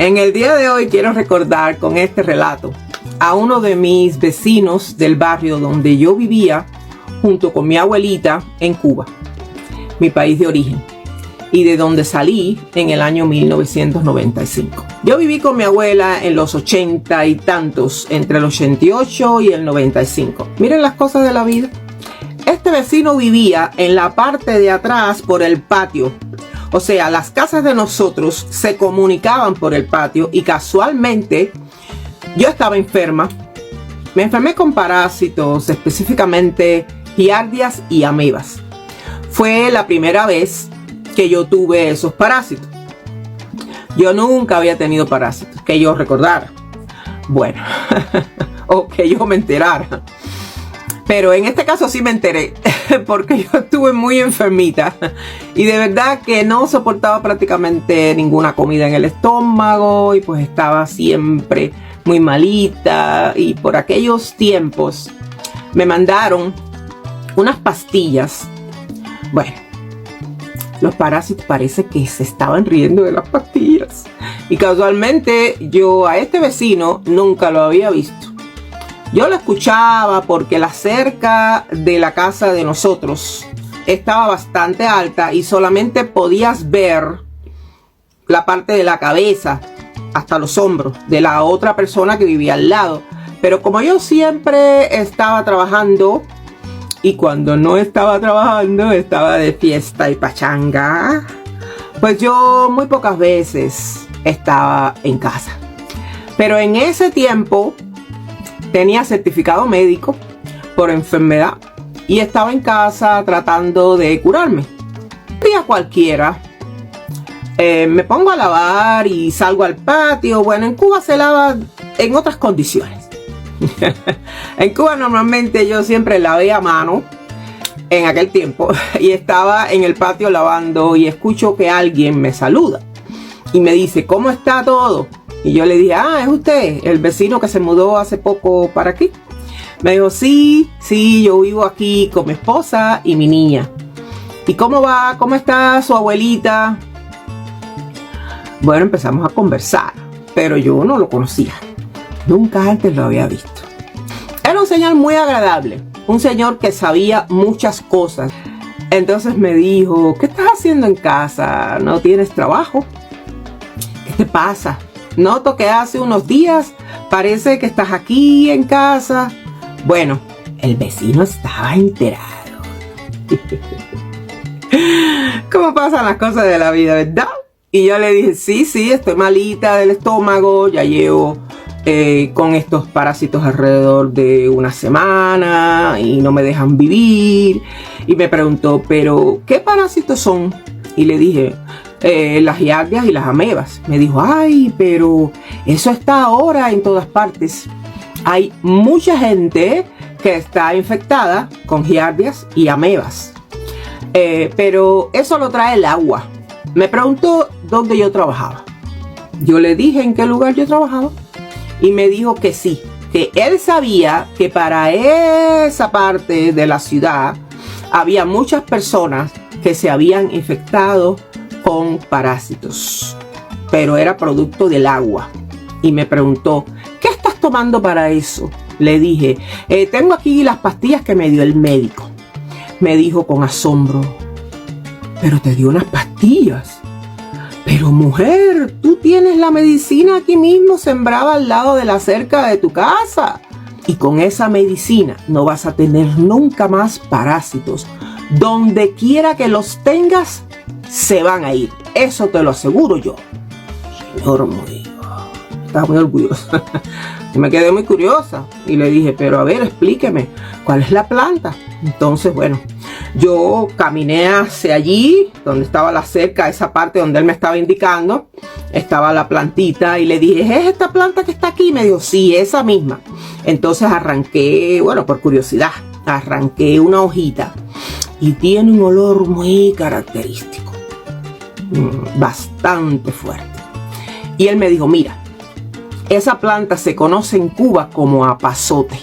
En el día de hoy quiero recordar con este relato a uno de mis vecinos del barrio donde yo vivía junto con mi abuelita en Cuba, mi país de origen, y de donde salí en el año 1995. Yo viví con mi abuela en los 80 y tantos, entre el 88 y el 95. Miren las cosas de la vida. Este vecino vivía en la parte de atrás por el patio. O sea, las casas de nosotros se comunicaban por el patio y casualmente yo estaba enferma. Me enfermé con parásitos, específicamente giardias y amebas. Fue la primera vez que yo tuve esos parásitos. Yo nunca había tenido parásitos, que yo recordara. Bueno, o que yo me enterara. Pero en este caso sí me enteré, porque yo estuve muy enfermita y de verdad que no soportaba prácticamente ninguna comida en el estómago y pues estaba siempre muy malita. Y por aquellos tiempos me mandaron unas pastillas. Bueno, los parásitos parece que se estaban riendo de las pastillas. Y casualmente yo a este vecino nunca lo había visto. Yo lo escuchaba porque la cerca de la casa de nosotros estaba bastante alta y solamente podías ver la parte de la cabeza hasta los hombros de la otra persona que vivía al lado. Pero como yo siempre estaba trabajando y cuando no estaba trabajando estaba de fiesta y pachanga, pues yo muy pocas veces estaba en casa. Pero en ese tiempo tenía certificado médico por enfermedad y estaba en casa tratando de curarme. Un día cualquiera me pongo a lavar y salgo al patio. Bueno, en Cuba se lava en otras condiciones. En Cuba normalmente yo siempre lavé a mano en aquel tiempo y estaba en el patio lavando y escucho que alguien me saluda y me dice: ¿cómo está todo? Y yo le dije: ah, ¿es usted el vecino que se mudó hace poco para aquí? Me dijo: sí, yo vivo aquí con mi esposa y mi niña. ¿Y cómo va? ¿Cómo está su abuelita? Bueno, empezamos a conversar, pero yo no lo conocía. Nunca antes lo había visto. Era un señor muy agradable, un señor que sabía muchas cosas. Entonces me dijo: ¿qué estás haciendo en casa? ¿No tienes trabajo? ¿Qué te pasa? Noto que hace unos días parece que estás aquí en casa. Bueno, el vecino estaba enterado. ¿Cómo pasan las cosas de la vida, verdad? Y yo le dije: sí, estoy malita del estómago. Ya llevo con estos parásitos alrededor de una semana y no me dejan vivir. Y me preguntó: ¿pero qué parásitos son? Y le dije: las giardias y las amebas. Me dijo: ay, pero eso está ahora en todas partes. Hay mucha gente que está infectada con giardias y amebas, pero eso lo trae el agua. Me preguntó dónde yo trabajaba. Yo le dije en qué lugar yo trabajaba y me dijo que sí, que él sabía que para esa parte de la ciudad había muchas personas que se habían infectado con parásitos, pero era producto del agua. Y me preguntó: ¿qué estás tomando para eso? Le dije: tengo aquí las pastillas que me dio el médico. Me dijo con asombro: ¿pero te dio unas pastillas? Pero mujer, tú tienes la medicina aquí mismo sembrada al lado de la cerca de tu casa. Y con esa medicina no vas a tener nunca más parásitos. Donde quiera que los tengas, se van a ir. Eso te lo aseguro yo. Señor mío, estaba muy orgullosa. Y me quedé muy curiosa y le dije: pero a ver, explíqueme, ¿cuál es la planta? Entonces, bueno, yo caminé hacia allí, donde estaba la cerca, esa parte donde él me estaba indicando, estaba la plantita y le dije: ¿es esta planta que está aquí? Y me dijo: sí, esa misma. Entonces arranqué, bueno, por curiosidad, arranqué una hojita y tiene un olor muy característico, bastante fuerte. Y él me dijo: mira, esa planta se conoce en Cuba como apazote.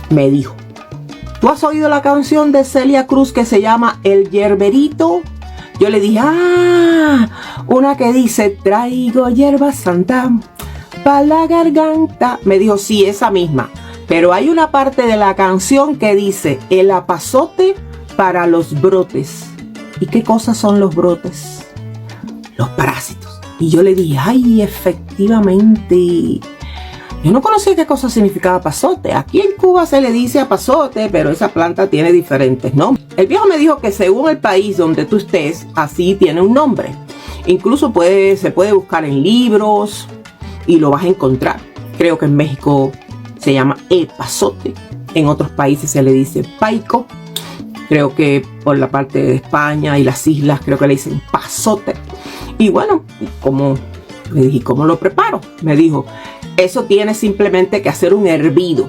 Me dijo: ¿tú has oído la canción de Celia Cruz que se llama El Yerberito? Yo le dije: ah, Una que dice, traigo hierba santa para la garganta. Me dijo, sí, esa misma. Pero hay una parte de la canción que dice, el apazote para los brotes. ¿Y qué cosas son los brotes? Los parásitos. Y yo le dije, ay, efectivamente. Yo no conocía qué cosa significaba apazote. Aquí en Cuba se le dice apazote, pero esa planta tiene diferentes nombres. El viejo me dijo que según el país donde tú estés, así tiene un nombre. Incluso se puede buscar en libros y lo vas a encontrar. Creo que en México se llama epazote. En otros países se le dice paico. Creo que por la parte de España y las islas creo que le dicen pasote. Y bueno, como le dije, ¿cómo lo preparo? Me dijo, eso tienes simplemente que hacer un hervido.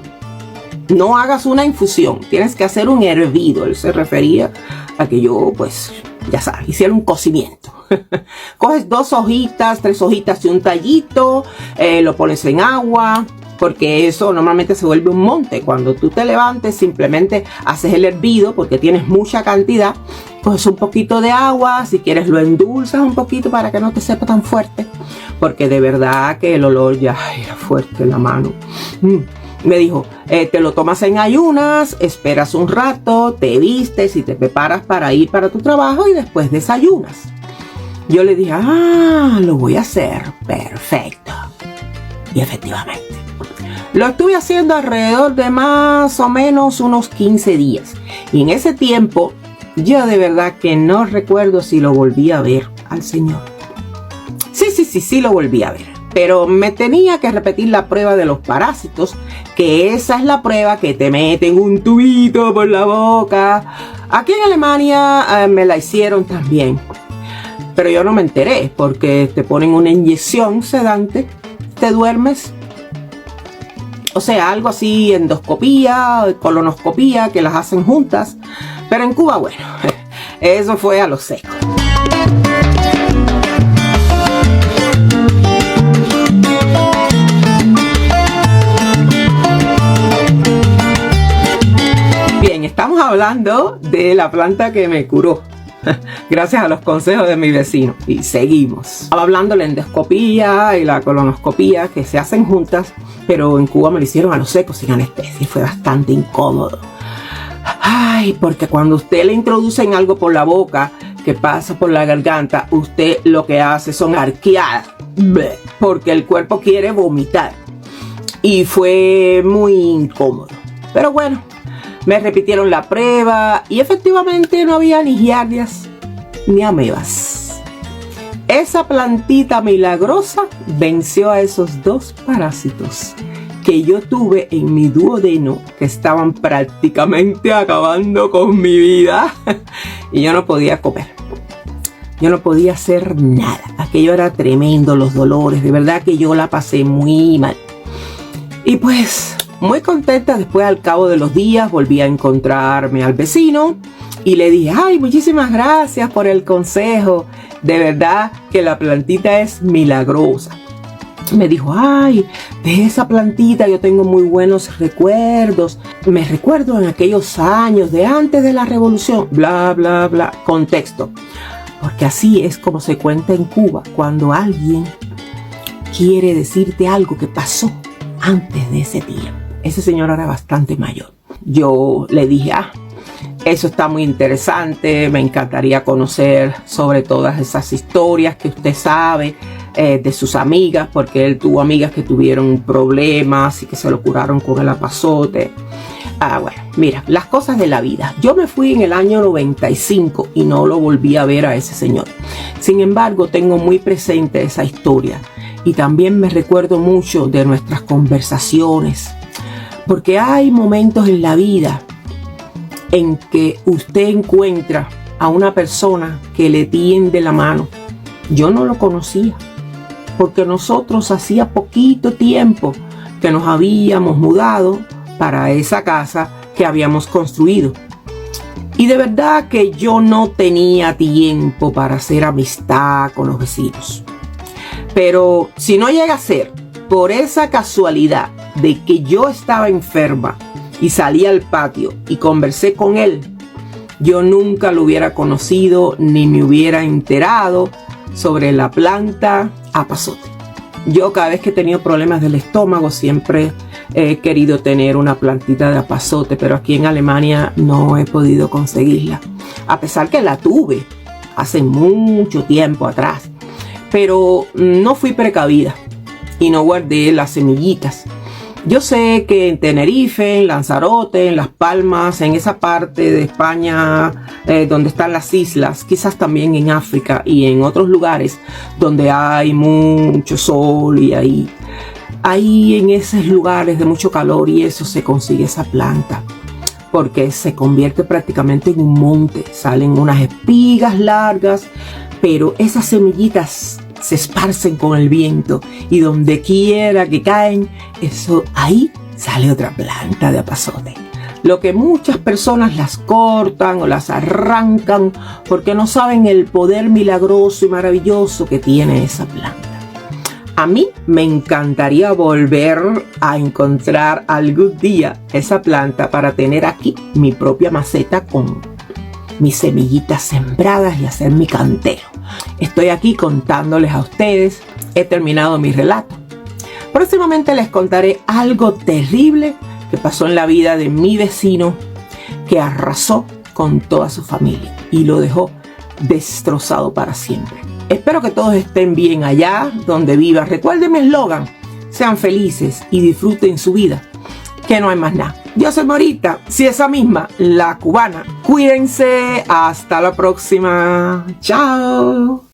No hagas una infusión, tienes que hacer un hervido. Él se refería a que yo, pues, ya sabes, hiciera un cocimiento. Coges 2 hojitas, 3 hojitas y un tallito, lo pones en agua, porque eso normalmente se vuelve un monte. Cuando tú te levantes, simplemente haces el hervido, porque tienes mucha cantidad. Coges un poquito de agua, si quieres lo endulzas un poquito para que no te sepa tan fuerte, porque de verdad que el olor ya era fuerte en la mano. Me dijo, te lo tomas en ayunas, esperas un rato, te vistes y te preparas para ir para tu trabajo y después desayunas. Yo le dije, lo voy a hacer, perfecto. Y efectivamente, lo estuve haciendo alrededor de más o menos unos 15 días. Y en ese tiempo, yo de verdad que no recuerdo si lo volví a ver al Señor. Sí lo volví a ver. Pero me tenía que repetir la prueba de los parásitos, que esa es la prueba que te meten un tubito por la boca. Aquí en Alemania me la hicieron también. Pero yo no me enteré, porque te ponen una inyección sedante, te duermes. O sea, algo así, endoscopía, colonoscopía, que las hacen juntas. Pero en Cuba, bueno, eso fue a lo seco. Bien, estamos hablando de la planta que me curó. Gracias a los consejos de mi vecino. Y seguimos. Estaba hablando de la endoscopía y la colonoscopía que se hacen juntas, pero en Cuba me lo hicieron a lo seco sin anestesia y fue bastante incómodo. Ay, porque cuando usted le introducen algo por la boca que pasa por la garganta, usted lo que hace son arqueadas, porque el cuerpo quiere vomitar. Y fue muy incómodo. Pero bueno, me repitieron la prueba y efectivamente no había ni giardias ni amebas. Esa plantita milagrosa venció a esos 2 parásitos que yo tuve en mi duodeno, que estaban prácticamente acabando con mi vida. Y yo no podía comer. Yo no podía hacer nada. Aquello era tremendo, los dolores. De verdad que yo la pasé muy mal. Y pues, muy contenta, después al cabo de los días volví a encontrarme al vecino y le dije, ay, muchísimas gracias por el consejo. De verdad que la plantita es milagrosa. Me dijo, ay, de esa plantita yo tengo muy buenos recuerdos. Me recuerdo en aquellos años de antes de la revolución, bla, bla, bla. Contexto. Porque así es como se cuenta en Cuba cuando alguien quiere decirte algo que pasó antes de ese tiempo. Ese señor era bastante mayor. Yo le dije, eso está muy interesante, me encantaría conocer sobre todas esas historias que usted sabe de sus amigas, porque él tuvo amigas que tuvieron problemas y que se lo curaron con el apazote. Bueno, mira, las cosas de la vida. Yo me fui en el año 95 y no lo volví a ver a ese señor. Sin embargo, tengo muy presente esa historia y también me recuerdo mucho de nuestras conversaciones, porque hay momentos en la vida en que usted encuentra a una persona que le tiende la mano. Yo no lo conocía, porque nosotros hacía poquito tiempo que nos habíamos mudado para esa casa que habíamos construido. Y de verdad que yo no tenía tiempo para hacer amistad con los vecinos. Pero si no llega a ser por esa casualidad de que yo estaba enferma y salí al patio y conversé con él, yo nunca lo hubiera conocido ni me hubiera enterado sobre la planta apazote. Yo cada vez que he tenido problemas del estómago siempre he querido tener una plantita de apazote, pero aquí en Alemania no he podido conseguirla, a pesar que la tuve hace mucho tiempo atrás, pero no fui precavida y no guardé las semillitas. Yo sé que en Tenerife, en Lanzarote, en Las Palmas, en esa parte de España donde están las islas, quizás también en África y en otros lugares donde hay mucho sol y ahí en esos lugares de mucho calor y eso se consigue esa planta, porque se convierte prácticamente en un monte. Salen unas espigas largas, pero esas semillitas se esparcen con el viento y donde quiera que caen, eso ahí sale otra planta de apazote. Lo que muchas personas las cortan o las arrancan porque no saben el poder milagroso y maravilloso que tiene esa planta. A mí me encantaría volver a encontrar algún día esa planta para tener aquí mi propia maceta con mis semillitas sembradas y hacer mi cantero. Estoy aquí contándoles a ustedes. He terminado mi relato. Próximamente les contaré algo terrible que pasó en la vida de mi vecino, que arrasó con toda su familia y lo dejó destrozado para siempre. Espero que todos estén bien allá donde vivan. Recuerden mi eslogan: sean felices y disfruten su vida, que no hay más nada. Yo soy Morita, si esa misma, la cubana. Cuídense, hasta la próxima. Chao.